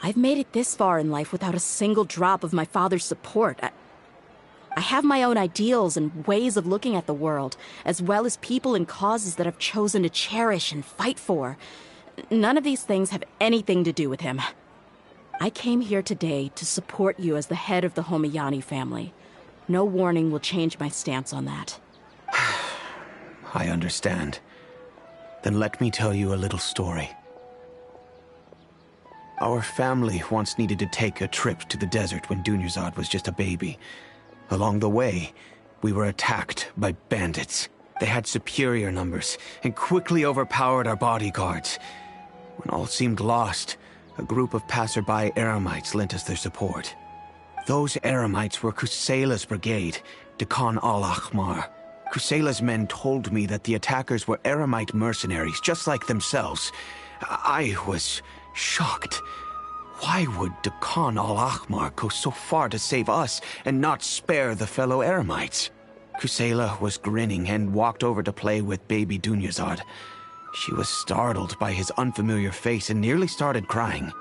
I've made it this far in life without a single drop of my father's support. I have my own ideals and ways of looking at the world, as well as people and causes that I've chosen to cherish and fight for. None of these things have anything to do with him. I came here today to support you as the head of the Homiyani family. No warning will change my stance on that. I understand. Then let me tell you a little story. Our family once needed to take a trip to the desert when Dunyarzad was just a baby. Along the way, we were attacked by bandits. They had superior numbers and quickly overpowered our bodyguards. When all seemed lost, a group of passerby Eremites lent us their support. Those Eremites were Kusela's brigade, Dekan al-Ahmar. Kusela's men told me that the attackers were Eremite mercenaries, just like themselves. I was shocked. Why would Dekan al-Ahmar go so far to save us and not spare the fellow Eremites? Kusela was grinning and walked over to play with baby Dunyarzad. She was startled by his unfamiliar face and nearly started crying.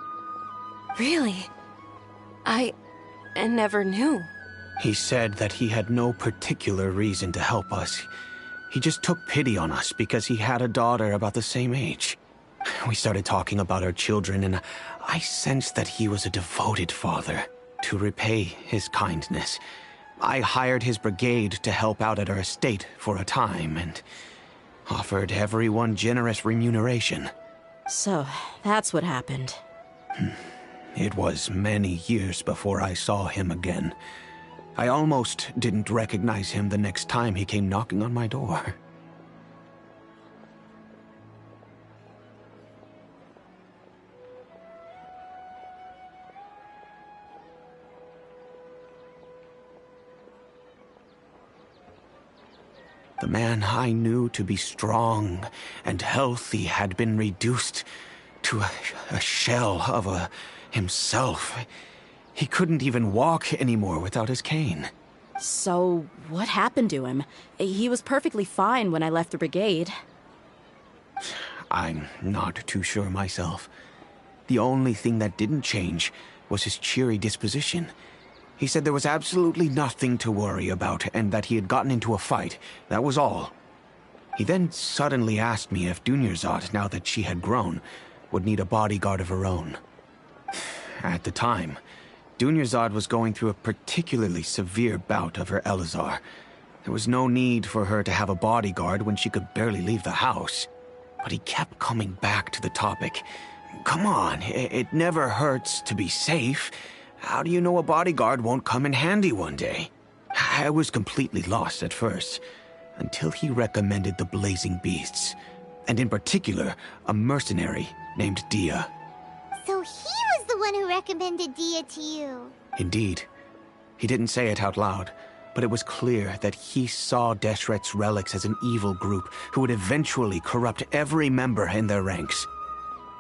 Really? I never knew. He said that he had no particular reason to help us. He just took pity on us because he had a daughter about the same age. We started talking about our children, and I sensed that he was a devoted father. To repay his kindness, I hired his brigade to help out at our estate for a time, and offered everyone generous remuneration. So, that's what happened. It was many years before I saw him again. I almost didn't recognize him the next time he came knocking on my door. The man I knew to be strong and healthy had been reduced to a shell of himself. He couldn't even walk anymore without his cane. So, what happened to him? He was perfectly fine when I left the brigade. I'm not too sure myself. The only thing that didn't change was his cheery disposition. He said there was absolutely nothing to worry about and that he had gotten into a fight. That was all. He then suddenly asked me if Dunyarzad, now that she had grown, would need a bodyguard of her own. At the time, Dunyarzad was going through a particularly severe bout of her Elazar. There was no need for her to have a bodyguard when she could barely leave the house. But he kept coming back to the topic. Come on, it never hurts to be safe. How do you know a bodyguard won't come in handy one day? I was completely lost at first, until he recommended the Blazing Beasts, and in particular, a mercenary named Dia. So he was the one who recommended Dia to you? Indeed. He didn't say it out loud, but it was clear that he saw Deshret's relics as an evil group who would eventually corrupt every member in their ranks.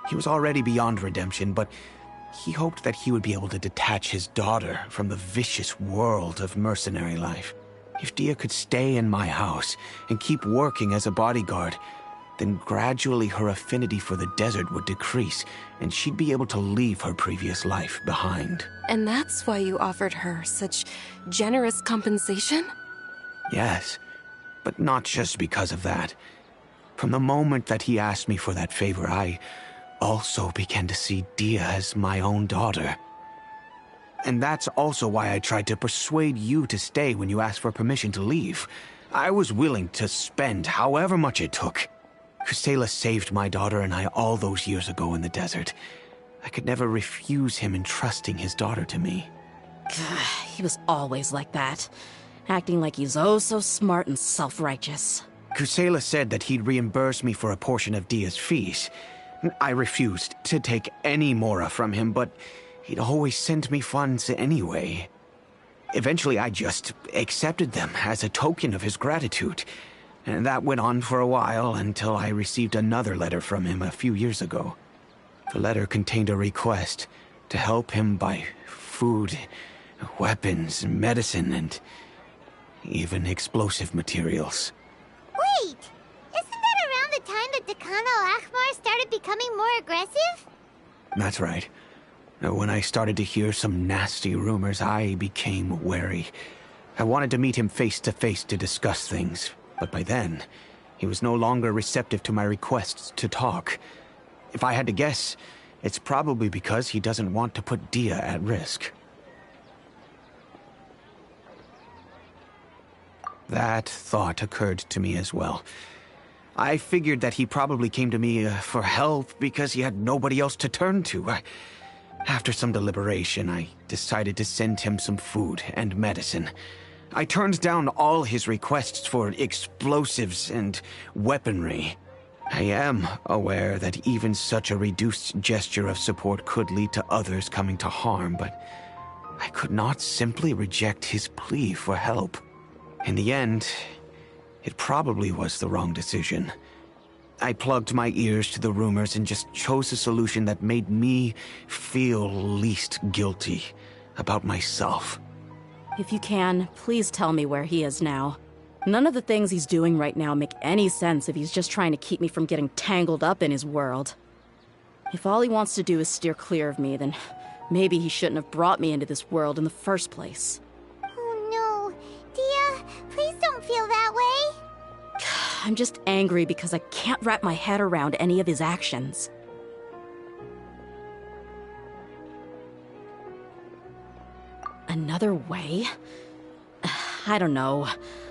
He was already beyond redemption, but he hoped that he would be able to detach his daughter from the vicious world of mercenary life. If Dia could stay in my house and keep working as a bodyguard, then gradually her affinity for the desert would decrease, and she'd be able to leave her previous life behind. And that's why you offered her such generous compensation? Yes, but not just because of that. From the moment that he asked me for that favor, I also began to see Dia as my own daughter. And that's also why I tried to persuade you to stay when you asked for permission to leave. I was willing to spend however much it took. Kusela saved my daughter and I all those years ago in the desert. I could never refuse him entrusting his daughter to me. He was always like that, acting like he's oh so smart and self-righteous. Kusela said that he'd reimburse me for a portion of Dia's fees. I refused to take any mora from him, but he'd always send me funds anyway. Eventually, I just accepted them as a token of his gratitude. And that went on for a while until I received another letter from him a few years ago. The letter contained a request to help him buy food, weapons, medicine, and even explosive materials. Wait! Isn't that around the time that Dekan al-Ahmar started becoming more aggressive? That's right. When I started to hear some nasty rumors, I became wary. I wanted to meet him face to face to discuss things, but by then, he was no longer receptive to my requests to talk. If I had to guess, it's probably because he doesn't want to put Dia at risk. That thought occurred to me as well. I figured that he probably came to me for help because he had nobody else to turn to. After some deliberation, I decided to send him some food and medicine. I turned down all his requests for explosives and weaponry. I am aware that even such a reduced gesture of support could lead to others coming to harm, but I could not simply reject his plea for help. In the end, it probably was the wrong decision. I plugged my ears to the rumors and just chose a solution that made me feel least guilty about myself. If you can, please tell me where he is now. None of the things he's doing right now make any sense if he's just trying to keep me from getting tangled up in his world. If all he wants to do is steer clear of me, then maybe he shouldn't have brought me into this world in the first place. Oh no. Dia, please don't feel that way. I'm just angry because I can't wrap my head around any of his actions. Another way? I don't know.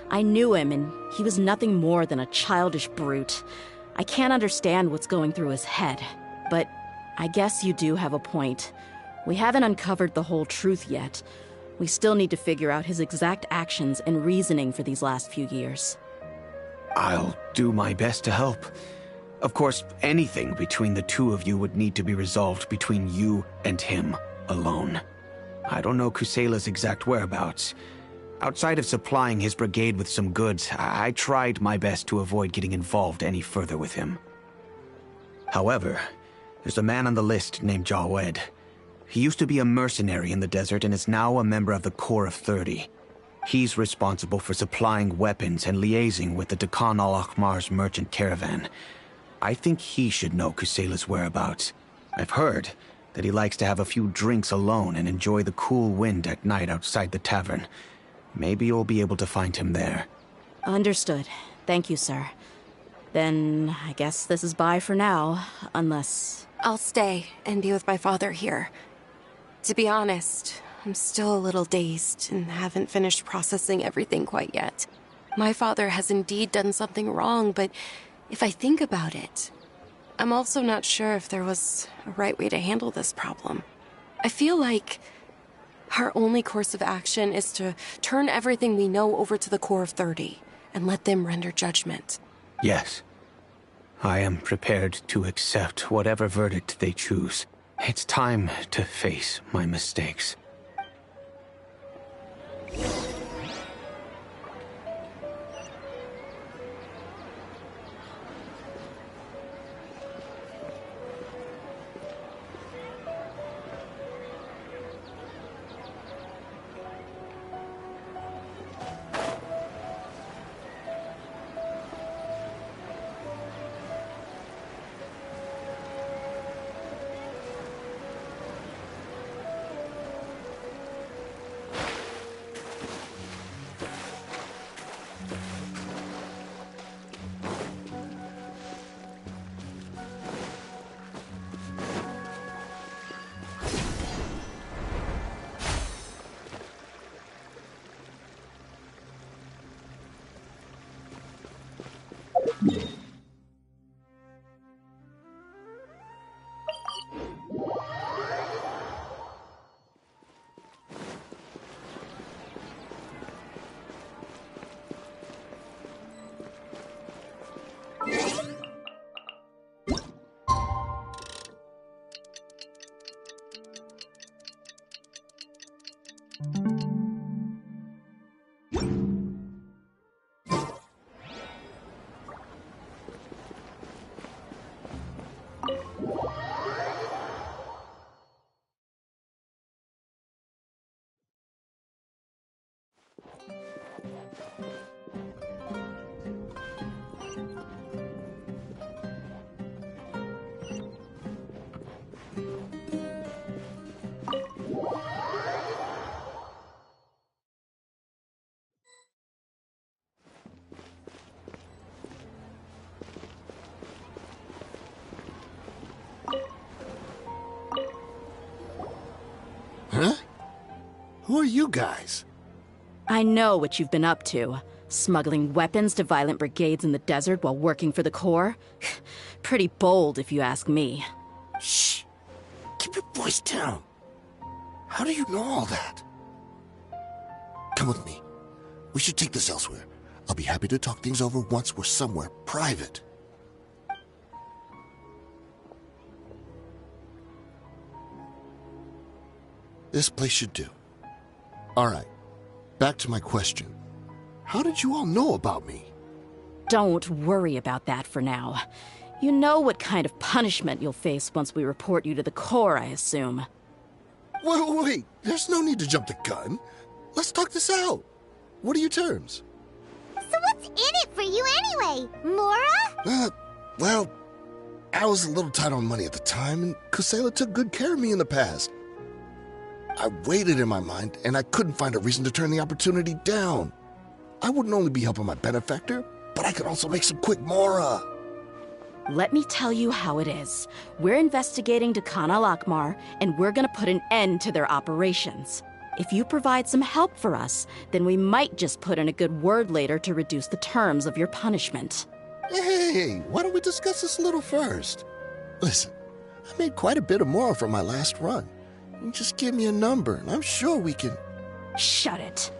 I knew him, and he was nothing more than a childish brute. I can't understand what's going through his head, but I guess you do have a point. We haven't uncovered the whole truth yet. We still need to figure out his exact actions and reasoning for these last few years. I'll do my best to help. Of course, anything between the two of you would need to be resolved between you and him alone. I don't know Kusela's exact whereabouts. Outside of supplying his brigade with some goods, I tried my best to avoid getting involved any further with him. However, there's a man on the list named Jawed. He used to be a mercenary in the desert and is now a member of the Corps of 30. He's responsible for supplying weapons and liaising with the Dakan al-Ahmar's merchant caravan. I think he should know Kusela's whereabouts. I've heard that he likes to have a few drinks alone and enjoy the cool wind at night outside the tavern. Maybe you'll be able to find him there. Understood. Thank you, sir. Then I guess this is bye for now, unless... I'll stay and be with my father here. To be honest, I'm still a little dazed and haven't finished processing everything quite yet. My father has indeed done something wrong, but if I think about it, I'm also not sure if there was a right way to handle this problem. I feel like our only course of action is to turn everything we know over to the Corps of 30 and let them render judgment. Yes. I am prepared to accept whatever verdict they choose. It's time to face my mistakes. Who are you guys? I know what you've been up to. Smuggling weapons to violent brigades in the desert while working for the Corps? Pretty bold, if you ask me. Shh! Keep your voice down. How do you know all that? Come with me. We should take this elsewhere. I'll be happy to talk things over once we're somewhere private. This place should do. All right, back to my question. How did you all know about me? Don't worry about that for now. You know what kind of punishment you'll face once we report you to the Corps, I assume. Wait, there's no need to jump the gun. Let's talk this out. What are your terms? So what's in it for you anyway, Mora? Well, I was a little tight on money at the time, and Kusela took good care of me in the past. I weighed it in my mind, and I couldn't find a reason to turn the opportunity down. I wouldn't only be helping my benefactor, but I could also make some quick Mora. Let me tell you how it is. We're investigating Dakan al-Akmar, and we're gonna put an end to their operations. If you provide some help for us, then we might just put in a good word later to reduce the terms of your punishment. Hey, why don't we discuss this a little first? Listen, I made quite a bit of Mora from my last run. You just give me a number, and I'm sure we can... Shut it.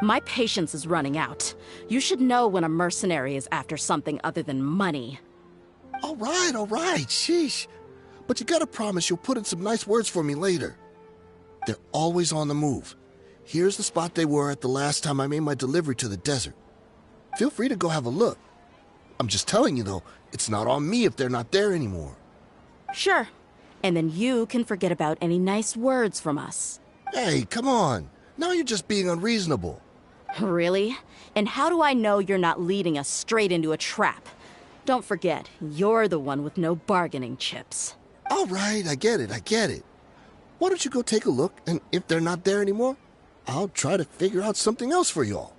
My patience is running out. You should know when a mercenary is after something other than money. All right, sheesh. But you gotta promise you'll put in some nice words for me later. They're always on the move. Here's the spot they were at the last time I made my delivery to the desert. Feel free to go have a look. I'm just telling you, though, it's not on me if they're not there anymore. Sure. And then you can forget about any nice words from us. Hey, come on. Now you're just being unreasonable. Really? And how do I know you're not leading us straight into a trap? Don't forget, you're the one with no bargaining chips. All right, I get it. Why don't you go take a look, and if they're not there anymore, I'll try to figure out something else for y'all.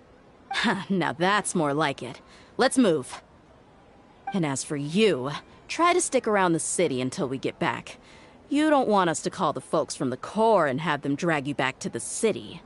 Now that's more like it. Let's move. And as for you, try to stick around the city until we get back. You don't want us to call the folks from the Corps and have them drag you back to the city.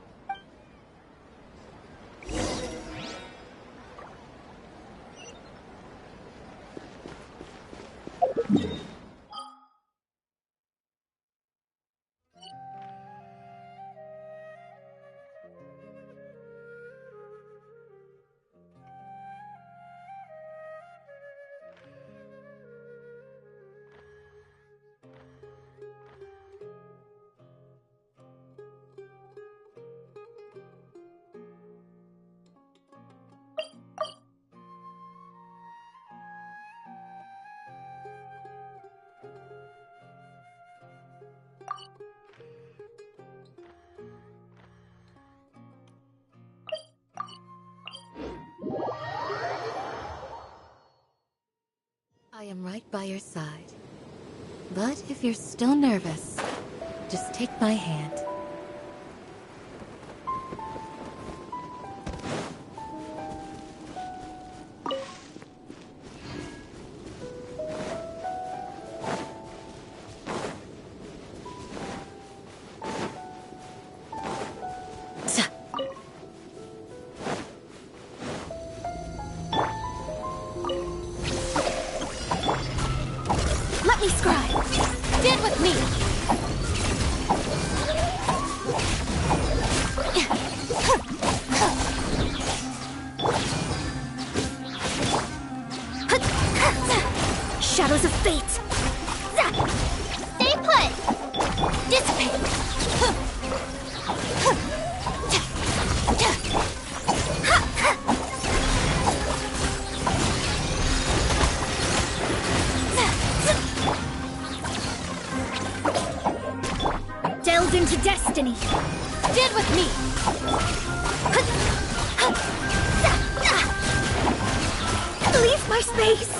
I am right by your side. But if you're still nervous, just take my hand. Let me scribe. Stand with me. Shadows of fate. Stay put. Dissipate. Delve into destiny. Stand with me. Leave my space.